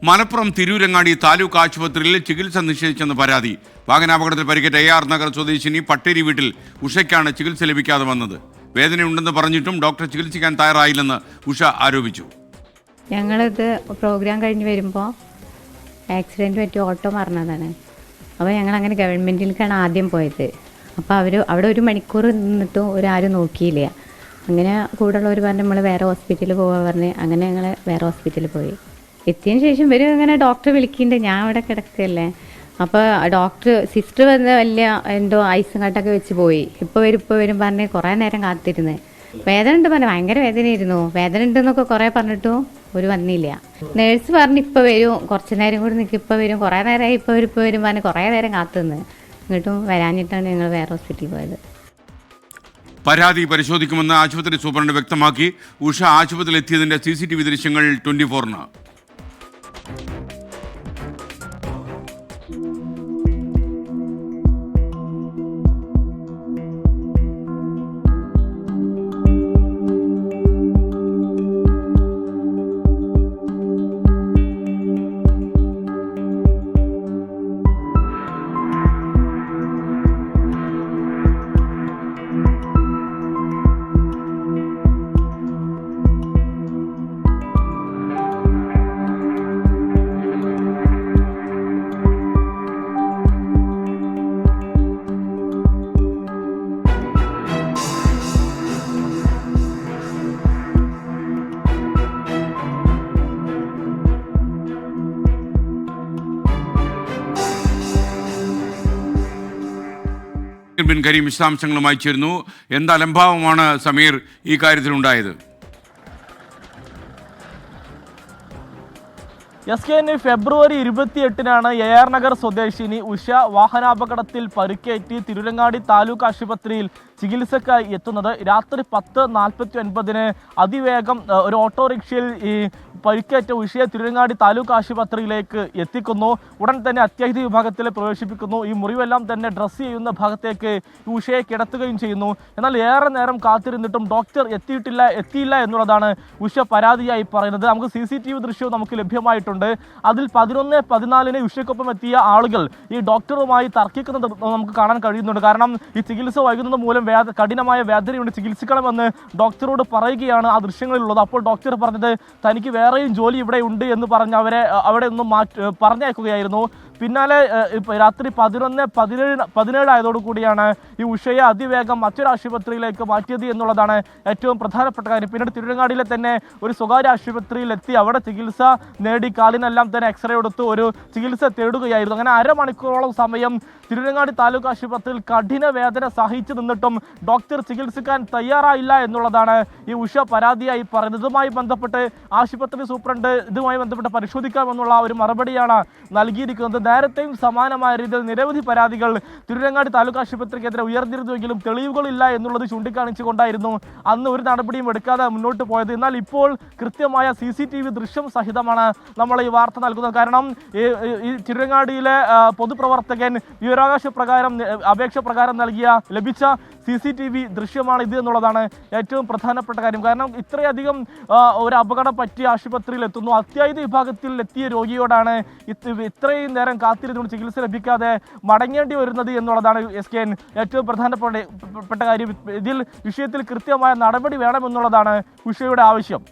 മലപ്പുറം തിരൂരങ്ങാടി താലൂക്ക് ആശുപത്രിയിൽ ചികിത്സ നിഷേധിച്ചെന്ന് പരാതി. വാഹനാപകടത്തിൽ പരിക്കേറ്റ AR നഗർ സ്വദേശിനി പട്ടേരി വീട്ടിൽ ഉഷയ്ക്കാണ് ചികിത്സ ലഭിക്കാതെ വന്നത്. വേദനയുണ്ടെന്ന് പറഞ്ഞിട്ടും ഡോക്ടർ ചികിത്സിക്കാൻ തയ്യാറായില്ലെന്ന് ഉഷ ആരോപിച്ചു. ഞങ്ങളിത് പ്രോഗ്രാം കഴിഞ്ഞ് വരുമ്പോൾ ആക്സിഡൻറ്റ് പറ്റി ഓട്ടോ മറന്നതാണ്. അപ്പോൾ ഞങ്ങളങ്ങനെ ഗവൺമെൻറ്റിലേക്കാണ് ആദ്യം പോയത്. അപ്പോൾ അവിടെ 1 മണിക്കൂർ നിന്നിട്ടും ആരും നോക്കിയില്ല. അങ്ങനെ കൂടെയുള്ളവർ പറഞ്ഞ് നമ്മൾ വേറെ ഹോസ്പിറ്റലിൽ പോകാൻ പറഞ്ഞ് അങ്ങനെ ഞങ്ങൾ വേറെ ഹോസ്പിറ്റലിൽ പോയി. എത്തിയതിന് ശേഷം ഇവർ അങ്ങനെ ഡോക്ടർ വിളിക്കുന്നുണ്ട്. ഞാൻ അവിടെ കിടക്കുകയല്ലേ. അപ്പോൾ സിസ്റ്റർ വന്ന് വലിയ എന്തോ ഐസും കട്ടൊക്കെ വെച്ച് പോയി. ഇപ്പോൾ വരും പറഞ്ഞ് കുറേ നേരം കാത്തിരുന്ന്. വേദന ഉണ്ട് പറഞ്ഞു, ഭയങ്കര വേദനയായിരുന്നു. വേദന ഉണ്ടെന്നൊക്കെ കുറേ പറഞ്ഞിട്ടും ഒരു വന്നില്ല. നേഴ്സ് പറഞ്ഞ് ഇപ്പോൾ വരും, കുറച്ച് നേരം കൂടി നിൽക്കും, ഇപ്പോൾ വരും, കുറേ നേരമായി ഇപ്പോൾ വരും പറഞ്ഞ് കുറേ നേരം കാത്തുനിന്ന്. ഇങ്ങോട്ടും വരാഞ്ഞിട്ടാണ് ഞങ്ങൾ വേറെ ഹോസ്പിറ്റലിൽ പോയത്. പരാതി പരിശോധിക്കുമെന്ന് ആശുപത്രി സൂപ്രണ്ട് വ്യക്തമാക്കി. ഉഷ ആശുപത്രിയിൽ എത്തിയതിന്റെ CCTV ദൃശ്യങ്ങൾ 24-ന്. ബിൻ കരീം വിശദാംശങ്ങളുമായി ചേരുന്നു. എന്ത് അലംഭാവമാണ് സമീർ ഈ കാര്യത്തിലുണ്ടായത്? ഫെബ്രുവരി 28-നാണ് AR നഗർ സ്വദേശിനി ഉഷ വാഹനാപകടത്തിൽ പരിക്കേറ്റ് തിരൂരങ്ങാടി താലൂക്ക് ആശുപത്രിയിൽ ചികിത്സക്കായി എത്തുന്നത്. രാത്രി 10:49-ന് അതിവേഗം ഒരു ഓട്ടോറിക്ഷയിൽ ഈ പരിക്കേറ്റ ഉഷയെ തിരൂരങ്ങാടി താലൂക്ക് ആശുപത്രിയിലേക്ക് എത്തിക്കുന്നു. ഉടൻ തന്നെ അത്യാഹിത വിഭാഗത്തിൽ പ്രവേശിപ്പിക്കുന്നു. ഈ മുറിവെല്ലാം തന്നെ ഡ്രസ്സ് ചെയ്യുന്ന ഭാഗത്തേക്ക് ഉഷയെ കിടത്തുകയും ചെയ്യുന്നു. എന്നാൽ ഏറെ നേരം കാത്തിരുന്നിട്ടും ഡോക്ടർ എത്തിയില്ല എന്നുള്ളതാണ് ഉഷ പരാതിയായി പറയുന്നത്. നമുക്ക് CCTV ദൃശ്യവും നമുക്ക് ലഭ്യമായിട്ടുണ്ട്. അതിൽ 11:14-ന് ഉഷയ്ക്കൊപ്പം എത്തിയ ആളുകൾ ഈ ഡോക്ടറുമായി തർക്കിക്കുന്നത് നമുക്ക് കാണാൻ കഴിയുന്നുണ്ട്. കാരണം ഈ ചികിത്സ വൈകുന്നത് മൂലം കഠിനമായ വേദനയുണ്ട്, ചികിത്സിക്കണമെന്ന് ഡോക്ടറോട് പറയുകയാണ് ആ ദൃശ്യങ്ങളിലുള്ളത്. അപ്പോൾ ഡോക്ടർ പറഞ്ഞത് തനിക്ക് വേറെയും ജോലി ഇവിടെ ഉണ്ട് എന്ന് പറഞ്ഞ് അവിടെ ഒന്നും പറഞ്ഞയക്കുകയായിരുന്നു. പിന്നാലെ രാത്രി 11:17 ആയതോടുകൂടിയാണ് ഈ ഉഷയെ അതിവേഗം മറ്റൊരു ആശുപത്രിയിലേക്ക് മാറ്റിയത് എന്നുള്ളതാണ് ഏറ്റവും പ്രധാനപ്പെട്ട കാര്യം. പിന്നീട് തിരൂരങ്ങാടിയിലെ തന്നെ ഒരു സ്വകാര്യ ആശുപത്രിയിൽ എത്തി അവിടെ ചികിത്സ നേടി കാലിനെല്ലാം തന്നെ എക്സ്റേ എടുത്ത് ഒരു ചികിത്സ തേടുകയായിരുന്നു. അങ്ങനെ അരമണിക്കൂറോളം സമയം തിരൂരങ്ങാടി താലൂക്ക് ആശുപത്രിയിൽ കഠിന വേദന സഹിച്ചു നിന്നിട്ടും ഡോക്ടർ ചികിത്സിക്കാൻ തയ്യാറായില്ല എന്നുള്ളതാണ് ഈ ഉഷ പരാതിയായി പറയുന്നത്. ഇതുമായി ബന്ധപ്പെട്ട് ആശുപത്രി സൂപ്രണ്ട് ഇതുമായി ബന്ധപ്പെട്ട് പരിശോധിക്കാമെന്നുള്ള ഒരു മറുപടിയാണ് നൽകിയിരിക്കുന്നത്. നേരത്തെയും സമാനമായ രീതിയിൽ നിരവധി പരാതികൾ തിരൂരങ്ങാടി താലൂക്ക് ആശുപത്രിക്കെതിരെ ഉയർന്നിരുന്നുവെങ്കിലും തെളിവുകളില്ല എന്നുള്ളത് ചൂണ്ടിക്കാണിച്ചുകൊണ്ടായിരുന്നു അന്ന് ഒരു നടപടിയും എടുക്കാതെ മുന്നോട്ട് പോയത്. എന്നാൽ ഇപ്പോൾ കൃത്യമായ CCTV ദൃശ്യം സഹിതമാണ് നമ്മൾ ഈ വാർത്ത നൽകുന്നത്. കാരണം ഈ തിരൂരങ്ങാടിയിലെ പൊതുപ്രവർത്തകൻ അപേക്ഷ പ്രകാരം ലഭിച്ച CCTV ദൃശ്യമാണ് ഇത് എന്നുള്ളതാണ് ഏറ്റവും പ്രധാനപ്പെട്ട കാര്യം. കാരണം ഇത്രയധികം ഒരു അപകടം പറ്റിയ ആശുപത്രിയിൽ എത്തുന്നു, അത്യാഹിത വിഭാഗത്തിൽ എത്തിയ രോഗിയോടാണ് ഇത്രയും നേരം കാത്തിരുന്നുകൊണ്ട് ചികിത്സ ലഭിക്കാതെ മടങ്ങേണ്ടി വരുന്നത് എന്നുള്ളതാണ് ഏറ്റവും പ്രധാനപ്പെട്ട കാര്യം. ഇതിൽ വിഷയത്തിൽ കൃത്യമായ നടപടി വേണമെന്നുള്ളതാണ് ഉഷയുടെ ആവശ്യം.